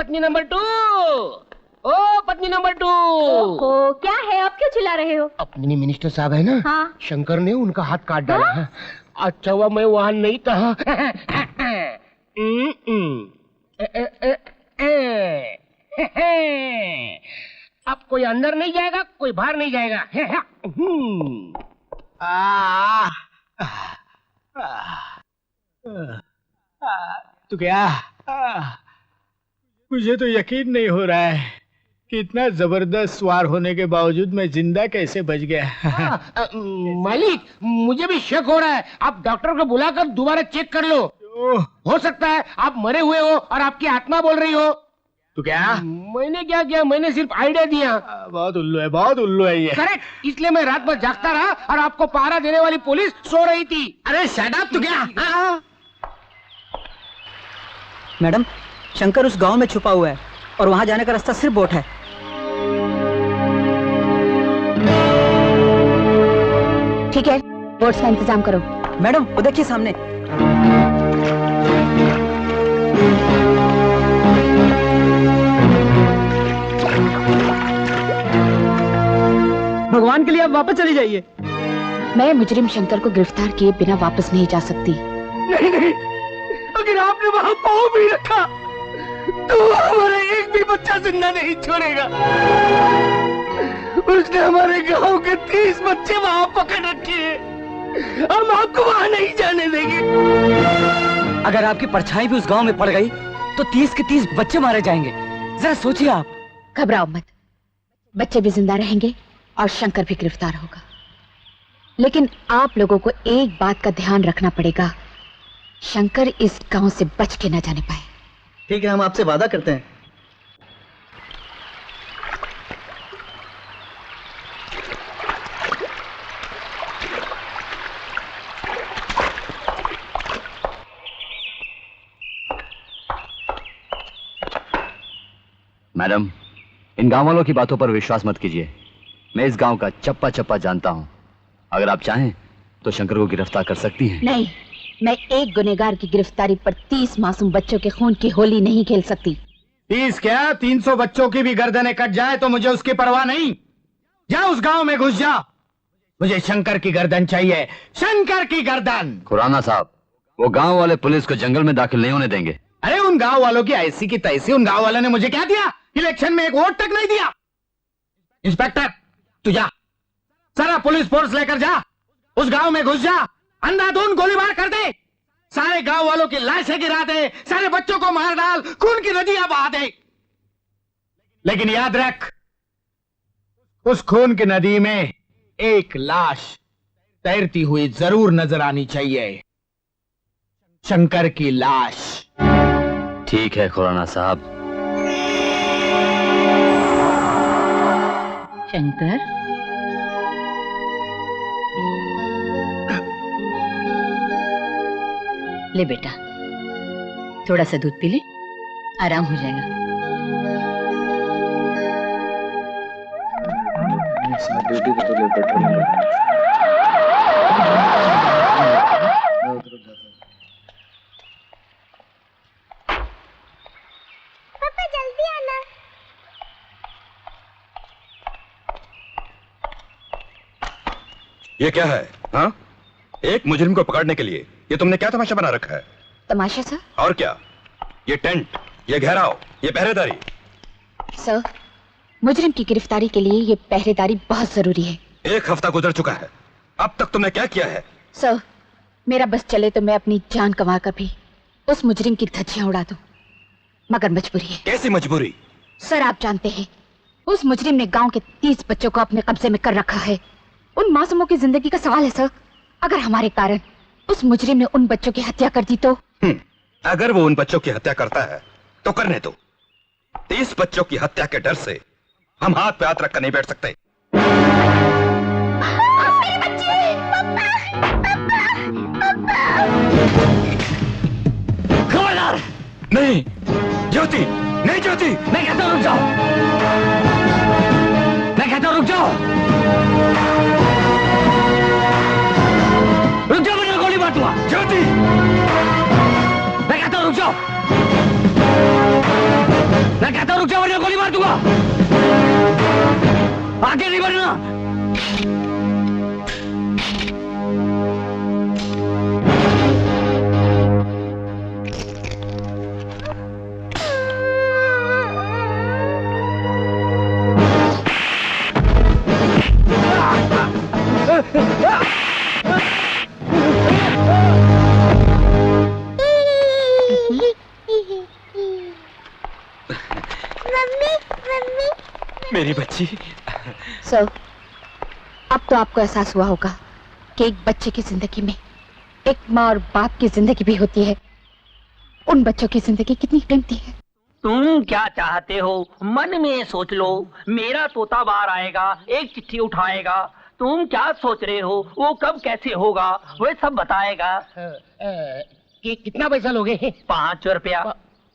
पत्नी नंबर 2, ओ पत्नी नंबर 2। ओहो, क्या है, आप क्यों चिल्ला रहे हो? अपनी मिनिस्टर साहब है ना, हाँ? शंकर ने उनका हाथ काट डाला है। अच्छा हुआ मैं वहाँ नहीं था। अब कोई अंदर नहीं जाएगा, कोई बाहर नहीं जाएगा। तो क्या मुझे तो यकीन नहीं हो रहा है कि इतना जबरदस्त सवार होने के बावजूद मैं जिंदा कैसे बच गया। मालिक, मुझे भी शक हो रहा है। आप डॉक्टर को बुलाकर दोबारा चेक कर लो। हो सकता है आप मरे हुए हो और आपकी आत्मा बोल रही हो। तो क्या? मैंने क्या किया, मैंने सिर्फ आइडिया दिया। बहुत उल्लू है ये। करेक्ट, इसलिए मैं रात भर जागता रहा और आपको पहरा देने वाली पुलिस सो रही थी। अरे शट अप। तो क्या? मैडम, शंकर उस गांव में छुपा हुआ है और वहां जाने का रास्ता सिर्फ बोट है। ठीक है, बोट्स का इंतजाम करो। मैडम, वो देखिए सामने। भगवान के लिए आप वापस चली जाइए। मैं मुजरिम शंकर को गिरफ्तार किए बिना वापस नहीं जा सकती। नहीं नहीं, अगर आपने वहाँ पाँव भी रखा तो हमारा एक भी बच्चा जिंदा नहीं छोड़ेगा। उसने हमारे गांव के 30 बच्चे वहाँ पकड़ रखे हैं। हम आपको वहाँ नहीं जाने देंगे। अगर आपकी परछाई भी उस गांव में पड़ गई तो 30 के 30 बच्चे मारे जाएंगे। जरा सोचिए आप। घबराओ मत, बच्चे भी जिंदा रहेंगे और शंकर भी गिरफ्तार होगा। लेकिन आप लोगों को एक बात का ध्यान रखना पड़ेगा, शंकर इस गांव से बच के न जाने पाए। ठीक है, हम आपसे वादा करते हैं। मैडम, इन गांव वालों की बातों पर विश्वास मत कीजिए। मैं इस गांव का चप्पा चप्पा जानता हूं। अगर आप चाहें तो शंकर को गिरफ्तार कर सकती हैं। नहीं, मैं एक गुनहगार की गिरफ्तारी पर 30 मासूम बच्चों के खून की होली नहीं खेल सकती। 30 क्या, 300 बच्चों की भी गर्दनें कट जाए तो मुझे उसकी परवाह नहीं। जा उस गांव में घुस जा। मुझे शंकर की गर्दन चाहिए, शंकर की गर्दन। खुराना साहब, वो गांव वाले पुलिस को जंगल में दाखिल नहीं होने देंगे। अरे उन गांव वालों की ऐसी की तैसी। उन गांव वालों ने मुझे क्या दिया? इलेक्शन में एक वोट तक नहीं दिया। इंस्पेक्टर, तू जा, सारा पुलिस फोर्स लेकर जा, उस गांव में घुस जा, अंधाधुंध गोलीबार कर दे, सारे गांव वालों की लाशें गिरा दे, सारे बच्चों को मार डाल, खून की नदियां बहा दे। लेकिन याद रख, उस खून की नदी में एक लाश तैरती हुई जरूर नजर आनी चाहिए, शंकर की लाश। ठीक है खुराना साहब। शंकर, ले बेटा, थोड़ा सा दूध पी ले, आराम हो जाएगा। पापा जल्दी आना। ये क्या है? हाँ, एक मुजरिम को पकड़ने के लिए ये तुमने क्या तमाशा बना रखा है? तमाशा सर? और क्या, ये टेंट, ये घेराव, ये पहरेदारी। सर, मुजरिम की गिरफ्तारी के लिए ये पहरेदारी बहुत जरूरी है। 1 हफ्ता गुजर चुका है, अब तक तुमने क्या किया है? सर, मेरा बस चले तो मैं अपनी जान गंवा कर भी उस मुजरिम की धज्जियां उड़ा दूं, मगर मजबूरी है। कैसी मजबूरी? सर, आप जानते हैं, उस मुजरिम ने गांव के 30 बच्चों को अपने कब्जे में कर रखा है। उन मासूमों की जिंदगी का सवाल है सर। अगर हमारे कारण उस मुजरिम ने उन बच्चों की हत्या कर दी तो? अगर वो उन बच्चों की हत्या करता है तो करने दो। 30 बच्चों की हत्या के डर से हम हाथ पे हाथ रखकर नहीं बैठ सकते। मेरे बच्चे, खबरदार! नहीं ज्योति, नहीं ज्योति, मैं कहता हूँ रुक जाओ, मैं कहता हूँ रुक जाओ, रुक जाओ, मुझे गोली मार दूंगा। ज्योति, मैं कहता हूँ रुक जाओ। मैं कहता हूँ रुक जा वरना गोली मार दूंगा। आगे नहीं बढ़ना। मम्मी मम्मी मेरी बच्ची। सर, अब तो आपको एहसास हुआ होगा कि एक बच्चे की जिंदगी में एक माँ और बाप की जिंदगी भी होती है। उन बच्चों की जिंदगी कितनी कीमती है। तुम क्या चाहते हो मन में सोच लो। मेरा तोता बाहर आएगा, एक चिट्ठी उठाएगा। तुम क्या सोच रहे हो वो कब कैसे होगा वो सब बताएगा। कि कितना पैसा लोगे? 5 रुपया।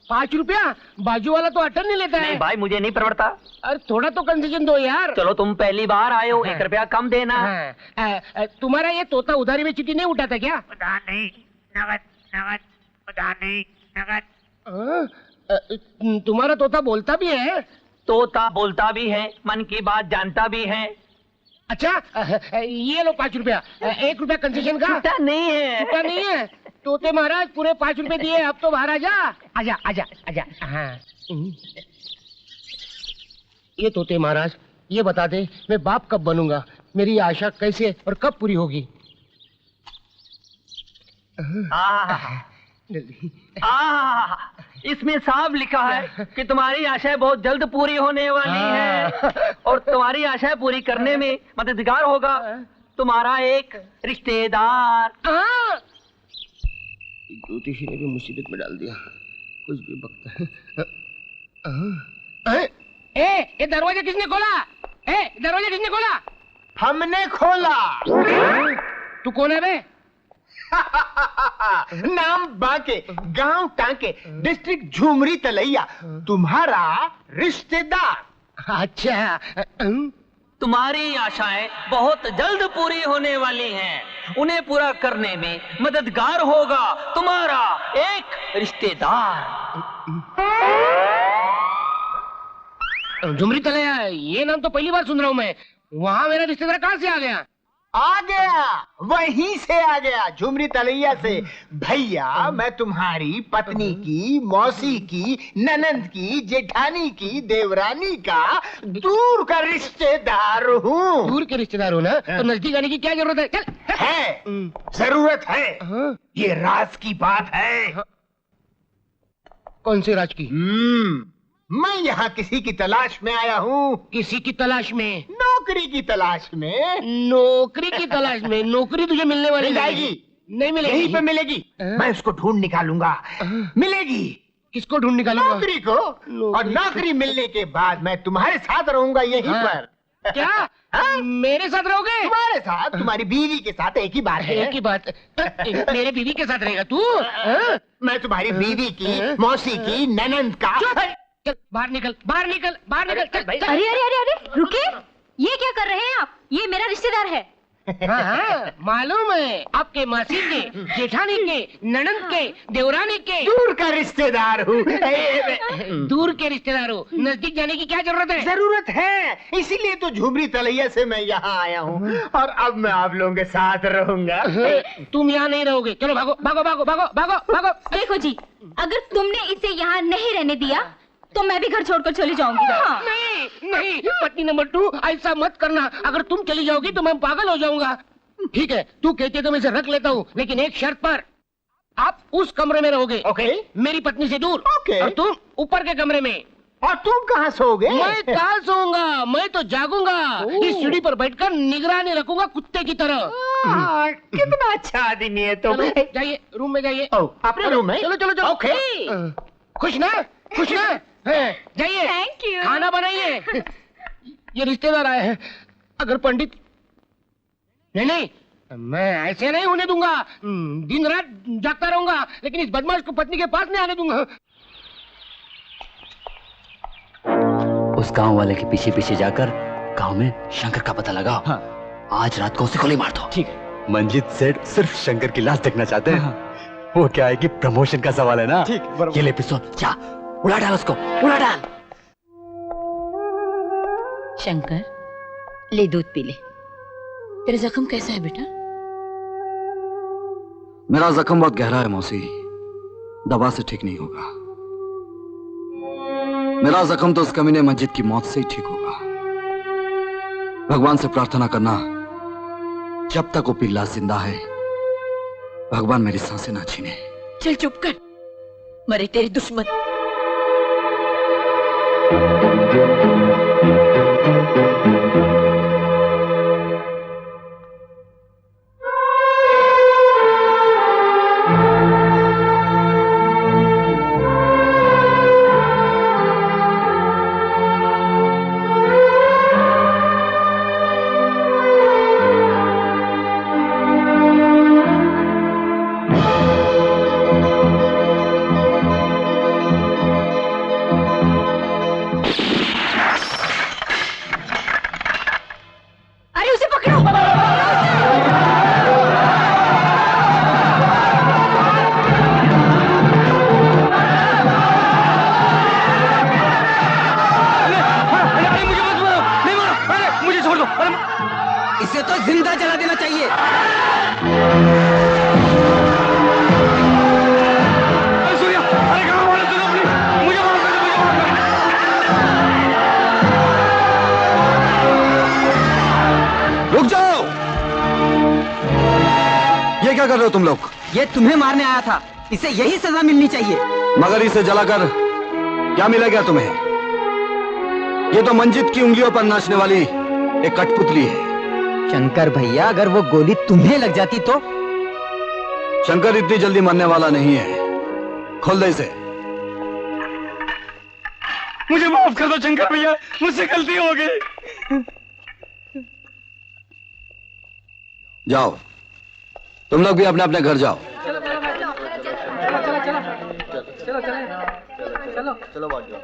5 रुपया? बाजू वाला तो अटन नहीं लेता है। नहीं भाई, मुझे नहीं परवड़ता। अरे थोड़ा तो कंसेशन दो यार। चलो तुम पहली बार आए हो, 1 रुपया कम देना। तुम्हारा ये तोता उधारी में चिट्ठी नहीं उठाता क्या? नहीं, नगद नगद नहीं, नगद। तुम्हारा तोता बोलता भी है? तोता बोलता भी है, मन की बात जानता भी है। अच्छा, ये लो 5 रुपया। 1 रुपया कंसेशन का? छूटा नहीं है। छूटा नहीं है? तोते महाराज पूरे 5 रुपए दिए, अब तो बाहर आजा। आजा आजा आजा। हाँ। ये तोते महाराज, ये बता दे मैं बाप कब बनूंगा? मेरी आशा कैसे और कब पूरी होगी? इसमें साफ लिखा है कि तुम्हारी आशाएं बहुत जल्द पूरी होने वाली हैं और तुम्हारी आशाएं पूरी करने में मददगार होगा तुम्हारा एक रिश्तेदार। ज्योतिषी ने भी मुसीबत में डाल दिया, कुछ भी बकता है। ये दरवाजा किसने खोला? दरवाजा किसने खोला? हमने खोला। तू कौन है बे? नाम बांके, गांव टांके, डिस्ट्रिक्ट झुमरी तलैया, तुम्हारा रिश्तेदार। अच्छा। तुम्हारी आशाएं बहुत जल्द पूरी होने वाली हैं। उन्हें पूरा करने में मददगार होगा तुम्हारा एक रिश्तेदार। झुमरी तलैया, ये नाम तो पहली बार सुन रहा हूँ मैं। वहाँ मेरा रिश्तेदार कहाँ से आ गया? आ गया, वहीं से आ गया, झुमरी तलैया से। भैया, मैं तुम्हारी पत्नी की, मौसी की, ननंद की, जेठानी की, देवरानी का दूर का रिश्तेदार हूँ। दूर के रिश्तेदार हो ना, तो नजदीक आने की क्या जरूरत है? चल। है, जरूरत है। ये राज की बात है। कौन से राज की? मैं यहाँ किसी की तलाश में आया हूँ। किसी की तलाश में? नौकरी की तलाश में। नौकरी की तलाश में? नौकरी तुझे मिलने वाली मिल जाएगी। नहीं मिलेगी? यहीं पे मिलेगी। मैं उसको ढूंढ निकालूंगा। मिलेगी। किसको ढूंढ निकालूंगा? नौकरी को। और नौकरी मिलने के बाद मैं तुम्हारे साथ रहूंगा यहीं पर। क्या? मेरे साथ रहोगे? तुम्हारे साथ, तुम्हारी बीवी के साथ एक ही बात है। एक ही बात। मेरे बीवी के साथ रहेगा तू? मैं तुम्हारी बीवी की, मौसी की, ननंद का। चल बाहर निकल, बाहर निकल, बाहर निकल। चल। अरे अरे अरे अरे रुकिए, ये क्या कर रहे हैं आप? ये मेरा रिश्तेदार है। हाँ, मालूम है, आपके मासी के, जेठानी के, ननंद के, देवरानी के। दूर का रिश्तेदार हूँ। दूर के रिश्तेदार हो, नजदीक जाने की क्या जरूरत है? जरूरत है, इसीलिए तो झुमरी तलैया से मैं यहाँ आया हूँ। और अब मैं आप लोगों के साथ रहूंगा। तुम यहाँ नहीं रहोगे। चलो भागो भागो भागो भागो भागो भागो। देखो जी, अगर तुमने इसे यहाँ नहीं रहने दिया तो मैं भी घर छोड़कर चली जाऊंगी। हाँ। नहीं नहीं, पत्नी नंबर 2, ऐसा मत करना। अगर तुम चली जाओगी तो मैं पागल हो जाऊंगा। ठीक है, तू कहती है तो मैं इसे रख लेता हूँ, लेकिन एक शर्त पर। आप उस कमरे में रहोगे। ओके। मेरी पत्नी से दूर। ओके। और तुम ऊपर के कमरे में। और तुम कहाँ सोओगे? मैं कहाँ सोऊंगा? मैं तो जागूंगा। इस सीढ़ी पर बैठकर निगरानी रखूंगा कुत्ते की तरह। कितना अच्छा आदमी है तुम। चलो, जाइए रूम में जाइए। अपने रूम में? चलो चलो चलो। ओके। खुश ना? खुश ना? जाइए। Thank you. खाना बनाइए। ये रिश्तेदार आए हैं। अगर पंडित नहीं नहीं, मैं ऐसे नहीं होने दूंगा। दिन रात जागता रहूंगा, लेकिन इस बदमाश को पत्नी के पास नहीं आने दूंगा। उस गांव वाले के पीछे पीछे जाकर गांव में शंकर का पता लगाओ। हाँ। आज रात को उसे गोली मार दो। ठीक है। मंजीत सेठ सिर्फ शंकर की लाश देखना चाहते हैं। हाँ। वो क्या है कि प्रमोशन का सवाल है ना। ठीक, ये ले पिस्तौल, जा उड़ा डाल उसको, उड़ा डाल। शंकर, ले दूध पी ले। तेरा जख्म कैसा है बेटा? मेरा जख्म बहुत गहरा है मौसी, दवा से ठीक नहीं होगा। मेरा जख्म तो उस कमीने मस्जिद की मौत से ही ठीक होगा। भगवान से प्रार्थना करना, जब तक वो पिल्ला जिंदा है भगवान मेरी सांसें ना छीने। चल चुप कर, मरे तेरे दुश्मन। इसे तो जिंदा जला देना चाहिए। सूर्या, अरे कहाँ वाले सुनो अपनी, मुझे माफ कर दो, मुझे माफ कर दो। रुक जाओ, ये क्या कर रहे हो तुम लोग? ये तुम्हें मारने आया था, इसे यही सजा मिलनी चाहिए। मगर इसे जलाकर क्या मिलेगा तुम्हें? ये तो मंजित की उंगलियों पर नाचने वाली एक कठपुतली है। शंकर भैया, अगर वो गोली तुम्हें लग जाती तो? शंकर इतनी जल्दी मरने वाला नहीं है, खोल दे इसे। मुझे माफ कर दो शंकर भैया, मुझसे गलती हो गई। जाओ, तुम लोग भी अपने अपने घर जाओ। चलो बात जाओ।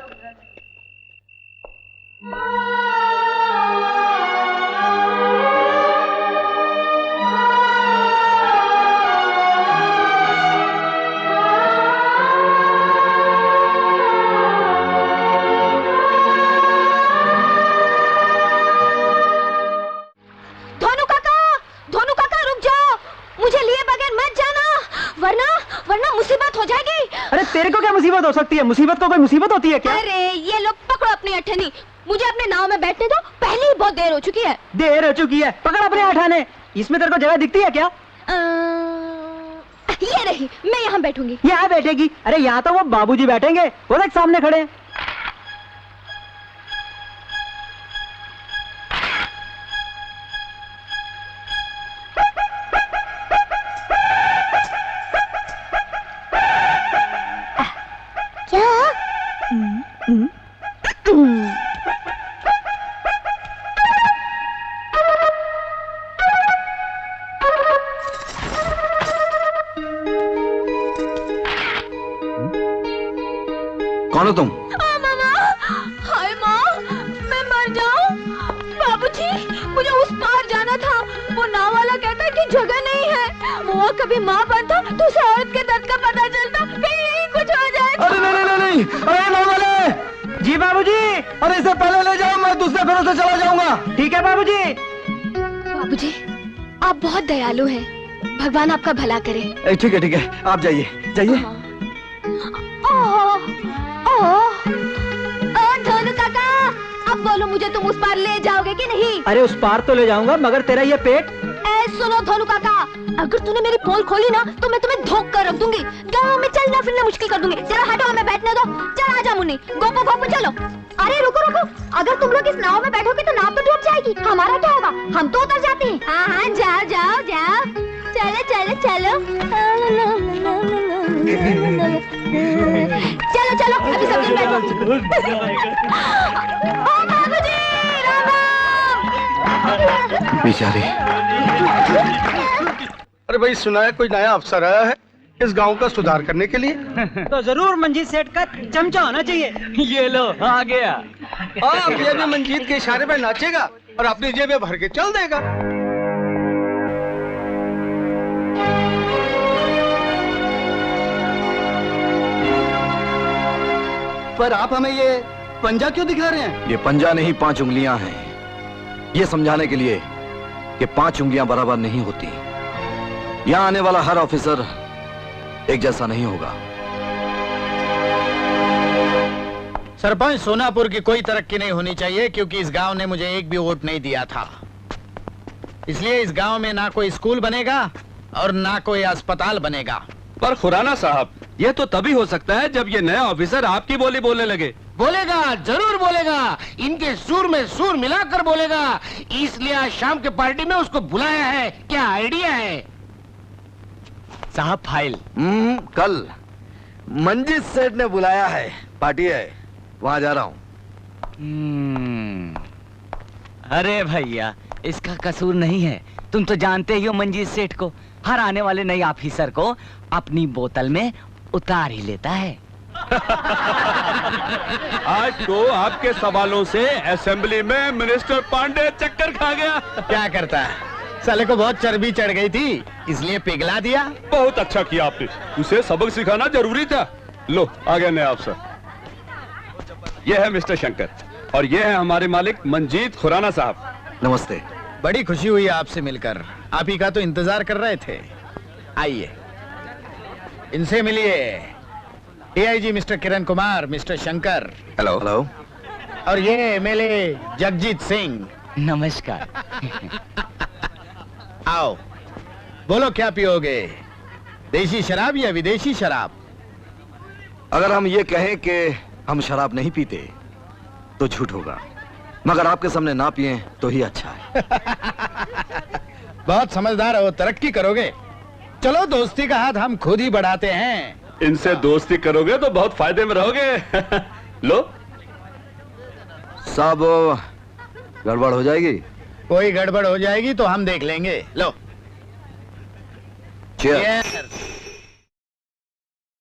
वरना मुसीबत हो जाएगी। अरे तेरे को क्या मुसीबत हो सकती है? मुसीबत को कोई मुसीबत होती है क्या? अरे ये लोग पकड़ो अपनी अठनी, मुझे अपने नाव में बैठने दो, पहले ही बहुत देर हो चुकी है। देर हो चुकी है, पकड़ अपने अठाने। इसमें तेरे को जगह दिखती है क्या? ये रही, मैं यहाँ बैठूंगी। यहाँ बैठेगी? अरे यहाँ तो वो बाबूजी बैठेंगे, वो देख सामने खड़े हैं। कौन हो तुम? मामा, हाय माँ, मैं मर जाऊं। बाबूजी, मुझे उस पार जाना था। वो नाव वाला कहता है कि जगह नहीं है। वो कभी माँ बनता तो उस औरत के दर्द का पता चलता, कहीं यही कुछ हो जाए। अरे नहीं, अरे नाव वाले। जी बाबूजी। अरे इसे पहले ले जाओ, मैं दूसरे फेरों से चला जाऊंगा। ठीक है बाबूजी। बाबूजी, आप बहुत दयालु हैं, भगवान आपका भला करे। ठीक है, आप जाइए जाइए। धोनू काका, अब बोलो मुझे, तुम उस पार ले जाओगे कि नहीं? अरे उस पार तो ले जाऊंगा, मगर तेरा ये पेट। सुनो धोनू काका, अगर तूने मेरी पोल खोली ना तो मैं तुम्हें धोख कर रख दूंगी, गाँव में चलना फिरना मुश्किल कर दूंगी। जरा हटो, हमें बैठने दो। चल आजा मुन्नी, गोपो गोपो चलो। अरे रुको, अगर तुम लोग इस नाव में बैठोगे तो नाव तो डूब जाएगी, हमारा क्या होगा? हम तो उतर जाते हैं। हाँ, जाओ। चलो चलो, अभी सब जन बैठो। बाबूजी, बेचारी। अरे भाई, सुना है कोई नया अफसर आया है इस गांव का सुधार करने के लिए? तो जरूर मंजीत सेठ का चमचा होना चाहिए। ये लो, आ गया। अब ये भी मंजीत के इशारे पे नाचेगा और अपनी जेबें भर के चल देगा। पर आप हमें ये पंजा क्यों दिखा रहे हैं? ये पंजा नहीं, 5 उंगलियां हैं। ये समझाने के लिए कि 5 उंगलियां बराबर नहीं होती। यहां आने वाला हर ऑफिसर एक जैसा नहीं होगा। सरपंच, सोनापुर की कोई तरक्की नहीं होनी चाहिए क्योंकि इस गांव ने मुझे एक भी वोट नहीं दिया था। इसलिए इस गांव में ना कोई स्कूल बनेगा और ना कोई अस्पताल बनेगा। पर खुराना साहब, ये तो तभी हो सकता है जब ये नया ऑफिसर आपकी बोली बोलने लगे। बोलेगा, जरूर बोलेगा। इनके सुर में सुर मिलाकर बोलेगा। इसलिए आज शाम के पार्टी में उसको बुलाया है। क्या आइडिया है? साहब फाइल। कल मंजीत सेठ ने बुलाया है, पार्टी है, वहां जा रहा हूं। अरे भैया, इसका कसूर नहीं है। तुम तो जानते ही हो मंजीत सेठ को। हर आने वाले नए ऑफिसर को अपनी बोतल में उतार ही लेता है। आज तो आपके सवालों से असेंबली में मिनिस्टर पांडे चक्कर खा गया। क्या करता है, साले को बहुत चर्बी चढ़ गई थी, इसलिए पिघला दिया। बहुत अच्छा किया आपने, उसे सबक सिखाना जरूरी था। लो, आ गया नया अफसर। ये है मिस्टर शंकर और ये है हमारे मालिक मंजीत खुराना साहब। नमस्ते। बड़ी खुशी हुई आपसे मिलकर। आप ही का तो इंतजार कर रहे थे। आइए, इनसे मिलिए। DIG mister Kiran Kumar, mister Shankar. Hello hello. और ये एमएलए जगजीत सिंह। नमस्कार। आओ, बोलो क्या पियोगे, देसी शराब या विदेशी शराब? अगर हम ये कहें कि हम शराब नहीं पीते तो झूठ होगा, मगर आपके सामने ना पिए तो ही अच्छा है। बहुत समझदार हो, तरक्की करोगे। चलो, दोस्ती का हाथ हम खुद ही बढ़ाते हैं। इनसे दोस्ती करोगे तो बहुत फायदे में रहोगे। लो। सब गड़बड़ हो जाएगी। कोई गड़बड़ हो जाएगी तो हम देख लेंगे। लो। Cheers. Cheers.